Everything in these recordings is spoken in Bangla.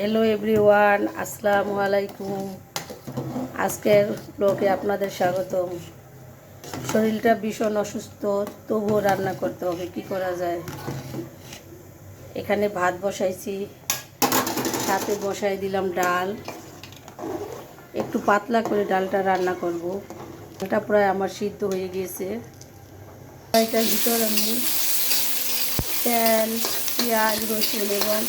হ্যালো এভরিওয়ান, আসসালামু আলাইকুম। আজকের ব্লগে আপনাদের স্বাগতম। শরীরটা ভীষণ অসুস্থ, তবুও রান্না করতে হবে, কি করা যায়। এখানে ভাত বসাইছি, সাথে বসাই দিলাম ডাল। একটু পাতলা করে ডালটা রান্না করব। ডালটা প্রায় আমার সিদ্ধ হয়ে গিয়েছে। এটার ভিতর আমি তেল, পেঁয়াজ, রসুন এবং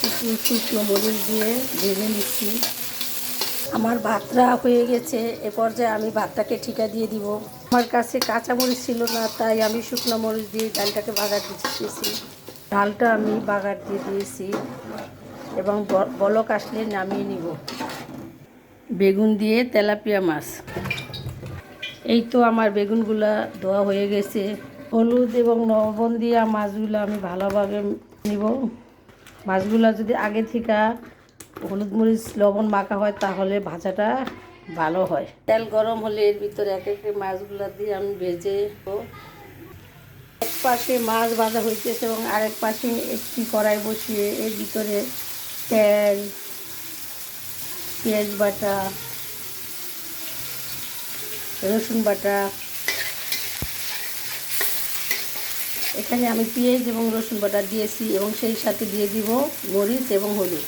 একটু শুকনো মরিচ দিয়ে ভেজে নিচ্ছি। আমার ভাতটা হয়ে গেছে। এ পর্যায়ে আমি ভাতটাকে ঠিকা দিয়ে দিব। আমার কাছে কাঁচামরিচ ছিল না, তাই আমি শুকনো মরিচ দিয়ে ডালটাকে বাগার দিতেছি। ডালটা আমি বাগার দিয়ে দিয়েছি এবং বলক আসলে নামিয়ে নিব। বেগুন দিয়ে তেলাপিয়া মাছ। এই তো আমার বেগুনগুলা ধোয়া হয়ে গেছে। হলুদ এবং লবণ দিয়ে মাছগুলো আমি ভালোভাবে নিব। মাছগুলো যদি আগে থেকে হলুদ মরিচ লবণ মাখা হয় তাহলে ভাজাটা ভালো হয়। তেল গরম হলে এর ভিতরে এক এক মাছগুলো দিয়ে আমি ভেজে এক পাশে মাছ ভাজা হইতেছে এবং আরেক পাশে একটি কড়াই বসিয়ে এর ভিতরে তেল, পেঁয়াজ বাটা, রসুন বাটা। এখানে আমি পেঁয়াজ এবং রসুন বাটা দিয়েছি এবং সেই সাথে দিয়ে দিব মরিচ এবং হলুদ।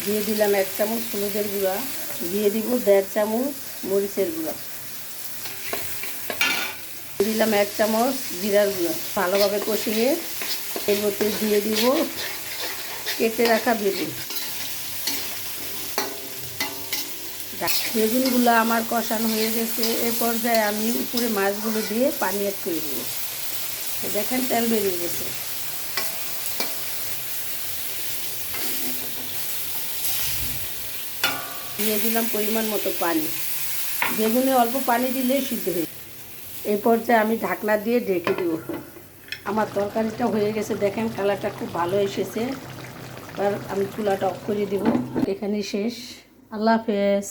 দিয়ে দিলাম 1 চামচ হলুদের গুঁড়া, দিয়ে দিব 1.5 চামচ মরিচের গুঁড়া, দিয়ে দিলাম 1 চামচ জিরার গুঁড়া। ভালোভাবে কষিয়ে এর মধ্যে দিয়ে দিব কেটে রাখা বেগুন। বেগুনগুলো আমার কষানো হয়ে গেছে। এ পর্যায়ে আমি উপরে মাছগুলো দিয়ে পানি অ্যাড করে দেব। দেখেন তেল বেরিয়ে গেছে। দিয়ে দিলাম পরিমাণ মতো পানি। বেগুনে অল্প পানি দিলেই সিদ্ধ হয়ে। এই পর্যায়ে আমি ঢাকনা দিয়ে ঢেকে দেব। আমার তরকারিটা হয়ে গেছে, দেখেন কালারটা খুব ভালো এসেছে। এবার আমি চুলাটা অফ করে দেব। এখানেই শেষ। আল্লাহ হাফেজ।